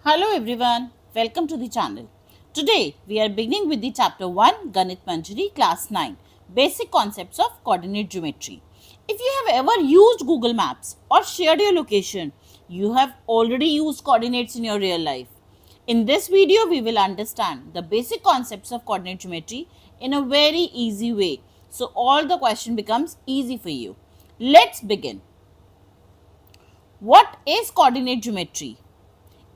Hello everyone, welcome to the channel. Today we are beginning with the chapter 1 Ganit Manjari class 9 Basic Concepts of Coordinate Geometry. If you have ever used Google Maps or shared your location, you have already used coordinates in your real life. In this video we will understand the basic concepts of coordinate geometry in a very easy way. So all the question becomes easy for you. Let's begin. What is coordinate geometry?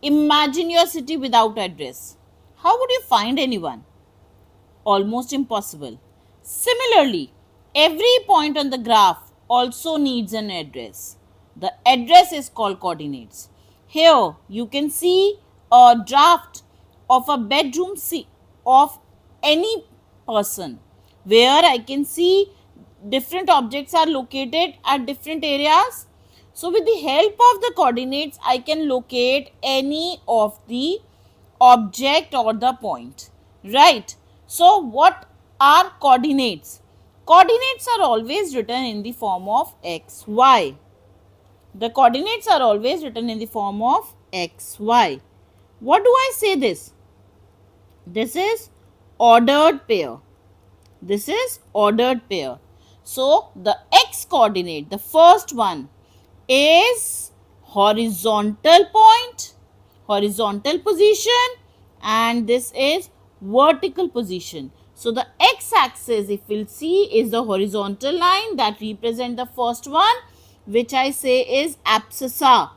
Imagine your city without address. How would you find anyone? Almost impossible. Similarly, every point on the graph also needs an address. The address is called coordinates. Here you can see a draft of a bedroom of any person where I can see different objects are located at different areas. So with the help of the coordinates, I can locate any of the object or the point, right? So what are coordinates? Coordinates are always written in the form of x, y. The coordinates are always written in the form of x, y. What do I say this? This is ordered pair. This is ordered pair. So the x coordinate, the first one, is horizontal point, horizontal position, and this is vertical position. So the x-axis, if we'll see, is the horizontal line that represent the first one, which I say is abscissa,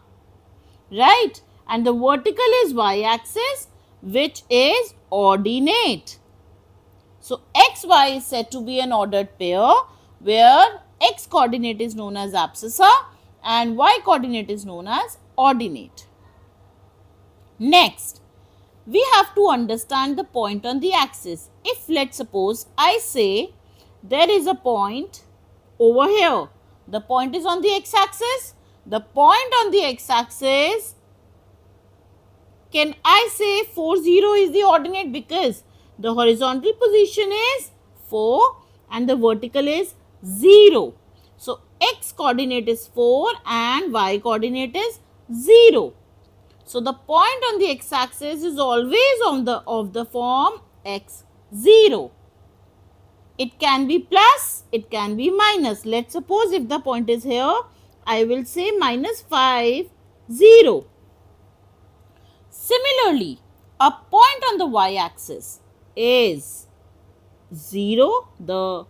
right? And the vertical is y-axis, which is ordinate. So xy is said to be an ordered pair where x coordinate is known as abscissa and y coordinate is known as ordinate. Next, we have to understand the point on the axis. If let's suppose I say there is a point over here. The point is on the x-axis. The point on the x-axis, can I say 40 is the ordinate because the horizontal position is 4 and the vertical is 0. So x coordinate is 4 and y coordinate is 0. So the point on the x-axis is always of the form x0. It can be plus, it can be minus. Let's suppose if the point is here, I will say minus 5, 0. Similarly, a point on the y-axis is 0, the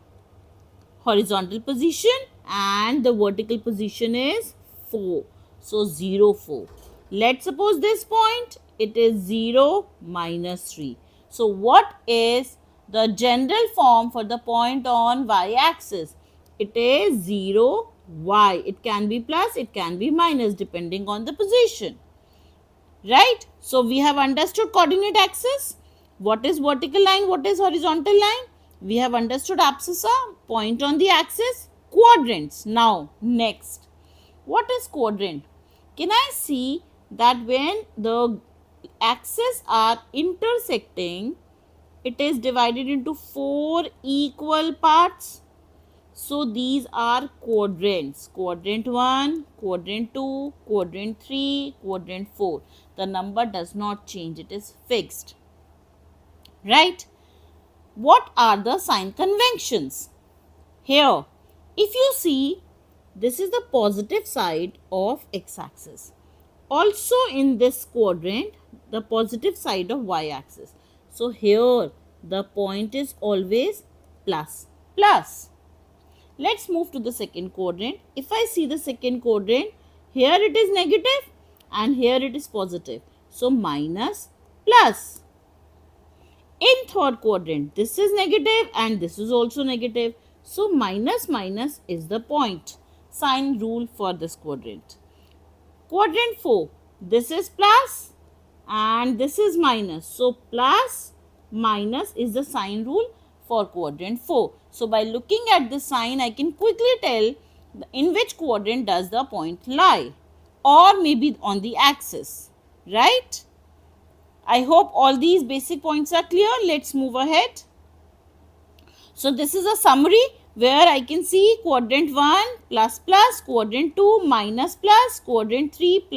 horizontal position, and the vertical position is 4. So 0, 4. Let's suppose this point, it is 0, minus 3. So what is the general form for the point on y-axis? It is 0, y. It can be plus, it can be minus depending on the position. Right? So we have understood coordinate axis. What is vertical line? What is horizontal line? We have understood abscissa, point on the axis, quadrants. Now, next, what is quadrant? Can I see that when the axes are intersecting, it is divided into 4 equal parts? So these are quadrants. Quadrant 1, quadrant 2, quadrant 3, quadrant 4. The number does not change. It is fixed. Right? What are the sign conventions? Here, if you see, this is the positive side of x-axis. Also in this quadrant, the positive side of y-axis. So here, the point is always plus, plus. Let's move to the second quadrant. If I see the second quadrant, here it is negative and here it is positive. So minus, plus. In third quadrant, this is negative and this is also negative. So minus, minus is the point. Sign rule for this quadrant. Quadrant 4, this is plus and this is minus. So plus, minus is the sign rule for quadrant 4. So by looking at the sign, I can quickly tell in which quadrant does the point lie, or maybe on the axis, right? I hope all these basic points are clear. Let's move ahead. So this is a summary where I can see quadrant 1 plus plus, quadrant 2 minus plus, quadrant 3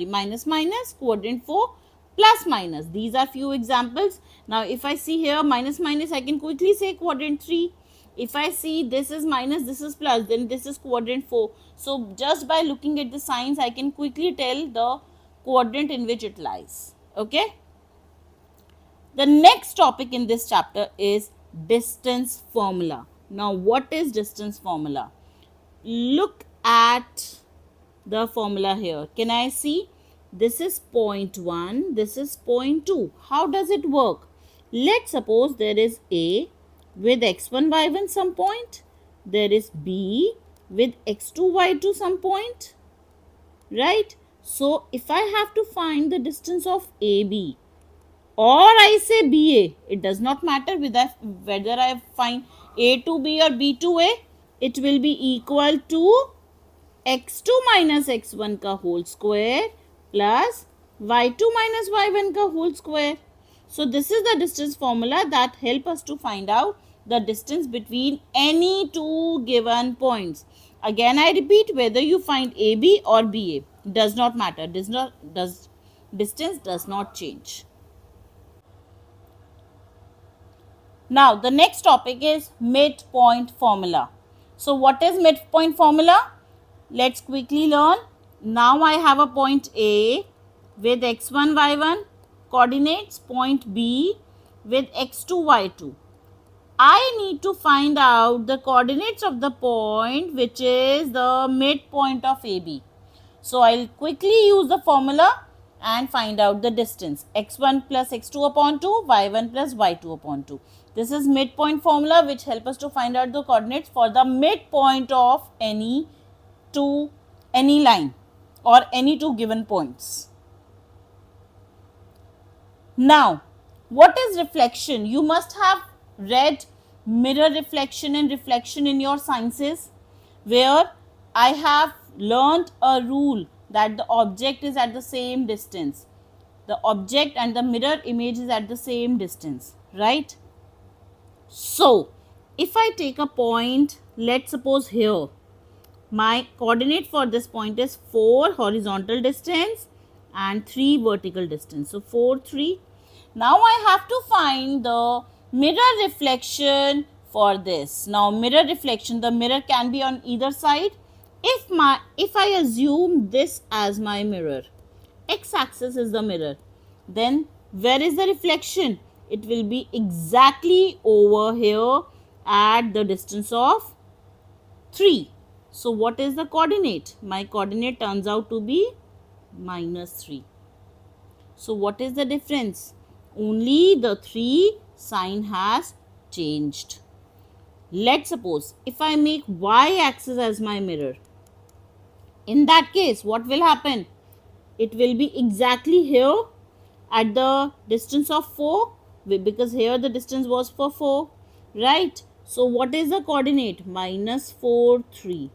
minus minus, quadrant 4 plus minus. These are few examples. Now if I see here minus minus, I can quickly say quadrant 3. If I see this is minus, this is plus, then this is quadrant 4. So just by looking at the signs, I can quickly tell the quadrant in which it lies. Okay. The next topic in this chapter is distance formula. Now what is distance formula? Look at the formula here. Can I see? This is 0.1, this is 0.2. How does it work? Let's suppose there is A with x1, y1 some point. There is B with x2, y2 some point. Right? So if I have to find the distance of AB, or I say BA, it does not matter whether I find A to B or B to A, it will be equal to x2 minus x1 का whole square plus y2 minus y1 का whole square. So this is the distance formula that help us to find out the distance between any two given points. Again I repeat, whether you find AB or BA, does not matter. Distance does not change. Now the next topic is midpoint formula. So what is midpoint formula? Let's quickly learn. Now I have a point A with x1, y1 coordinates, point B with x2, y2. I need to find out the coordinates of the point which is the midpoint of AB. So I'll quickly use the formula and find out the distance. X1 plus x2 upon 2, y1 plus y2 upon 2. This is midpoint formula which help us to find out the coordinates for the midpoint of any line or any two given points. Now, what is reflection? You must have read mirror reflection and reflection in your sciences, where I have learned a rule that the object is at the same distance. The object and the mirror image is at the same distance, right? So, if I take a point, let's suppose here, my coordinate for this point is 4 horizontal distance and 3 vertical distance. So 4, 3. Now I have to find the mirror reflection for this. Now mirror reflection, the mirror can be on either side. If I assume this as my mirror, x-axis is the mirror, then where is the reflection? It will be exactly over here at the distance of 3. So what is the coordinate? My coordinate turns out to be minus 3. So what is the difference? Only the 3 sign has changed. Let's suppose if I make y-axis as my mirror, in that case what will happen? It will be exactly here at the distance of 4, because here the distance was for 4, right? So what is the coordinate? Minus 4, 3.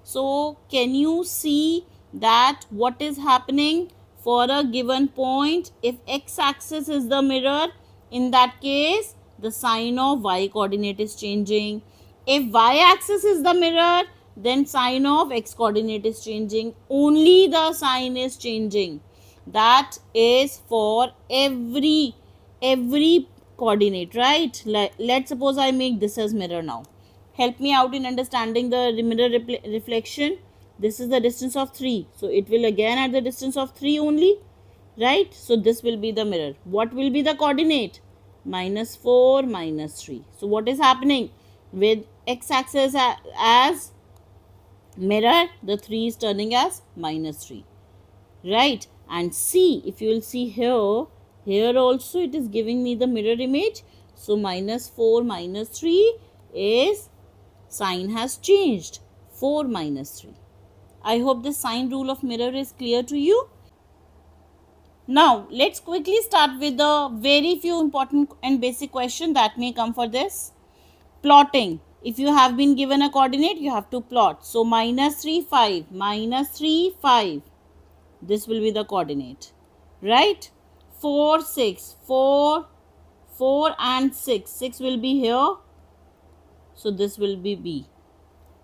So can you see that what is happening for a given point? If x-axis is the mirror, in that case the sign of y coordinate is changing. If y-axis is the mirror, then sign of x coordinate is changing. Only the sign is changing. That is for every coordinate, right? Let's suppose I make this as mirror now. Help me out in understanding the mirror reflection. This is the distance of 3. So it will again at the distance of 3 only, right? So this will be the mirror. What will be the coordinate? Minus 4, minus 3. So what is happening? With x-axis as mirror, the 3 is turning as minus 3, right? And see, if you will see here also it is giving me the mirror image. So minus 4, minus 3 is sign has changed. 4 minus 3. I hope the sign rule of mirror is clear to you. Now let's quickly start with the very few important and basic questions that may come for this. Plotting. If you have been given a coordinate, you have to plot. So minus 3, 5, minus 3, 5. This will be the coordinate, right? 4, 6, 4 and 6. 6 will be here. So this will be B.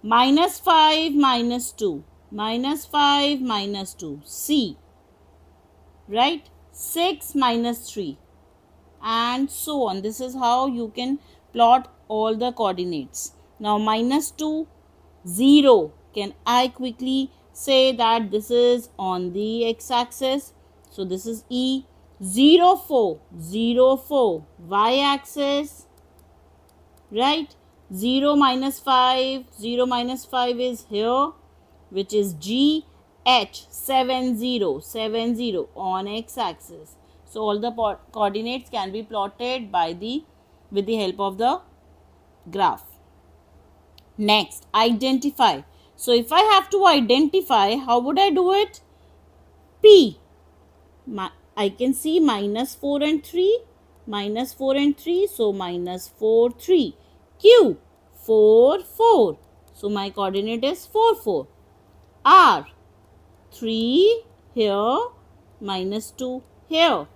Minus 5 minus 2. Minus 5 minus 2. C. Right? 6 minus 3. And so on. This is how you can plot all the coordinates. Now minus 2, 0. Can I quickly say that this is on the x-axis? So this is E. 0, 4. 0, 4. Y-axis. Right? 0 minus 5. 0 minus 5 is here, which is G. H. 7, 0. 7, 0 on x-axis. So all the coordinates can be plotted with the help of the graph. Next, identify. So if I have to identify, how would I do it? P. I can see minus 4 and 3. Minus 4 and 3. So minus 4, 3. Q. 4, 4. So my coordinate is 4, 4. R. 3 here. Minus 2 here.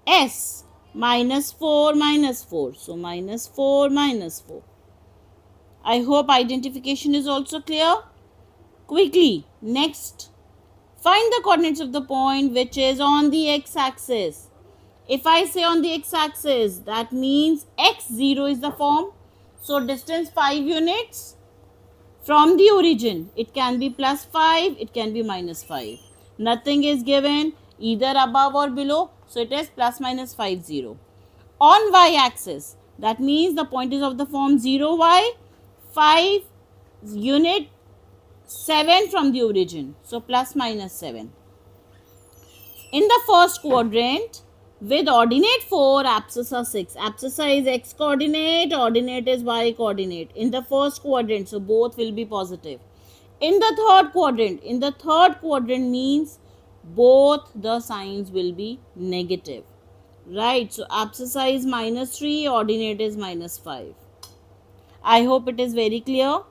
S. Minus 4, minus 4. So minus 4, minus 4. I hope identification is also clear. Quickly, next, find the coordinates of the point which is on the x-axis. If I say on the x-axis, that means x0 is the form. So distance 5 units from the origin. It can be plus 5, it can be minus 5. Nothing is given either above or below. So it is plus minus 5, 0. On y-axis, that means the point is of the form 0y, 5 unit, 7 from the origin. So plus minus 7. In the first quadrant, with ordinate 4, abscissa 6. Abscissa is x coordinate, ordinate is y coordinate. In the first quadrant, so both will be positive. In the third quadrant means both the signs will be negative. Right, so abscissa is minus 3, ordinate is minus 5. I hope it is very clear.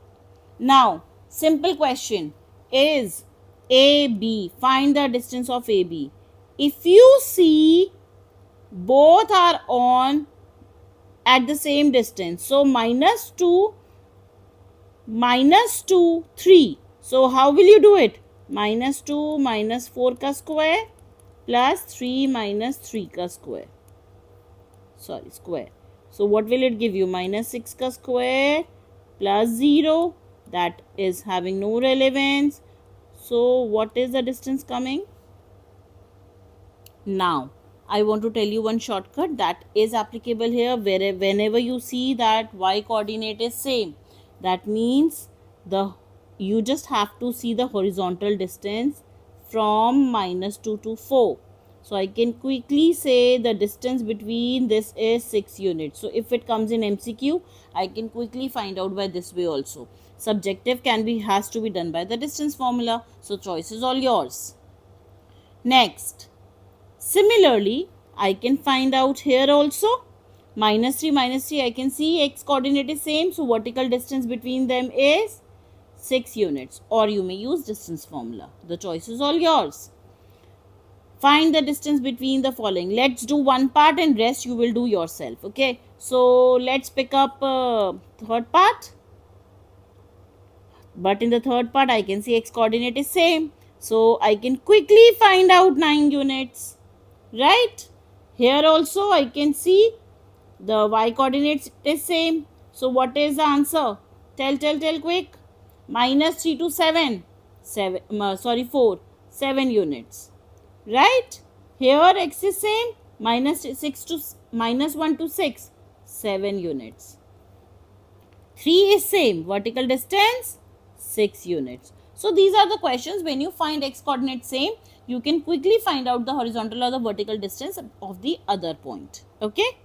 Now, simple question is AB. Find the distance of AB. If you see both are on at the same distance, so minus 2, 3. So how will you do it? Minus 2 minus 4 ka square plus 3 minus 3 ka square. Square. So what will it give you? Minus 6 ka square plus 0. That is having no relevance. So what is the distance coming? Now, I want to tell you one shortcut that is applicable here. Whenever you see that y coordinate is same, that means you just have to see the horizontal distance from minus 2 to 4. So I can quickly say the distance between this is 6 units. So if it comes in MCQ, I can quickly find out by this way also. Subjective has to be done by the distance formula. So choice is all yours. Next, similarly, I can find out here also. Minus 3, I can see x coordinate is same. So vertical distance between them is 6 units. Or you may use distance formula. The choice is all yours. Find the distance between the following. Let's do one part and rest you will do yourself. Okay. So let's pick up third part. But in the third part, I can see x coordinate is same. So I can quickly find out 9 units. Right? Here also I can see the y coordinate is same. So what is the answer? Tell quick. Minus 3 to 7. 4. 7 units. Right? Here x is same. Minus 1 to 6. 7 units. 3 is same. Vertical distance 6 units. So these are the questions. When you find x coordinate same, you can quickly find out the horizontal or the vertical distance of the other point. Okay.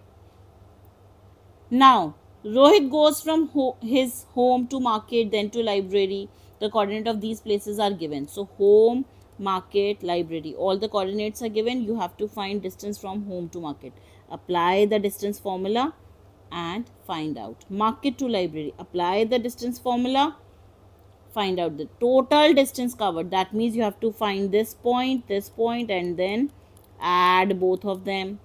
Now, Rohit goes from his home to market, then to library. The coordinate of these places are given. So home, market, library. All the coordinates are given. You have to find distance from home to market. Apply the distance formula and find out. Market to library. Apply the distance formula. Find out the total distance covered. That means you have to find this point, and then add both of them.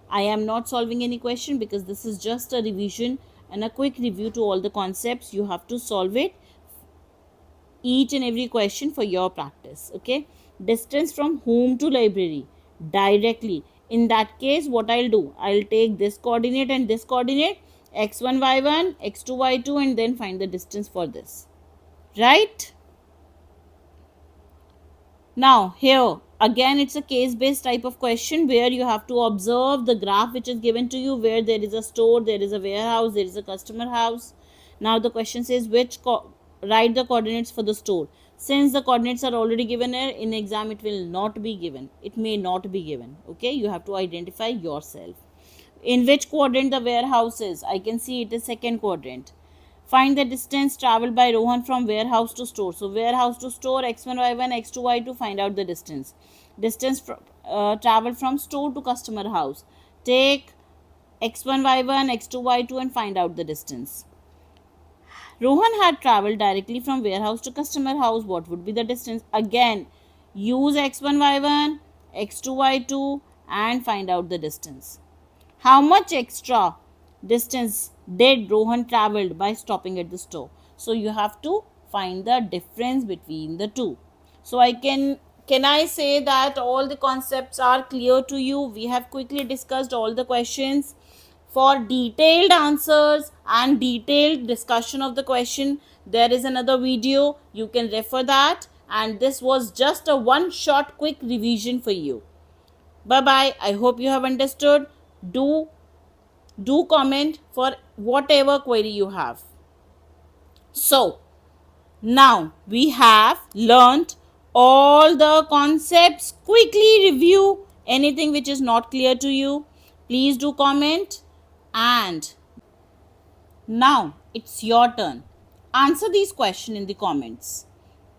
I am not solving any question because this is just a revision and a quick review to all the concepts. You have to solve it, each and every question for your practice. Okay, distance from home to library directly. In that case, what I'll do, I'll take this coordinate and this coordinate, x1 y1 x2 y2, and then find the distance for this, right? Now here again it's a case based type of question where you have to observe the graph which is given to you, where there is a store, there is a warehouse, there is a customer house. Now the question says write the coordinates for the store. Since the coordinates are already given here in exam, it will not be given, it may not be given. Okay, you have to identify yourself. In which quadrant the warehouse is? I can see it is second quadrant. Find the distance traveled by Rohan from warehouse to store. So warehouse to store, x1 y1 x2 y2, find out the distance. Distance traveled from store to customer house. Take x1 y1 x2 y2 and find out the distance. Rohan had traveled directly from warehouse to customer house. What would be the distance? Again, use x1 y1 x2 y2 and find out the distance. How much extra distance did Rohan traveled by stopping at the store? So you have to find the difference between the two. So can I say that all the concepts are clear to you? We have quickly discussed all the questions. For detailed answers and detailed discussion of the question, there is another video, you can refer that, and this was just a one short quick revision for you. Bye bye. I hope you have understood. Do comment for whatever query you have. So now we have learnt all the concepts. Quickly review anything which is not clear to you. Please do comment. And now it's your turn. Answer these questions in the comments.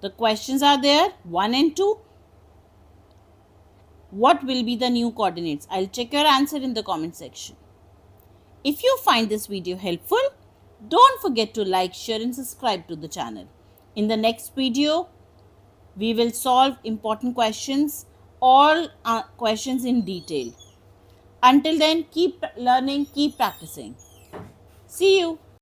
The questions are there, 1 and 2. What will be the new coordinates? I'll check your answer in the comment section. If you find this video helpful, don't forget to like, share and subscribe to the channel. In the next video, we will solve important questions, all questions in detail. Until then, keep learning, keep practicing. See you.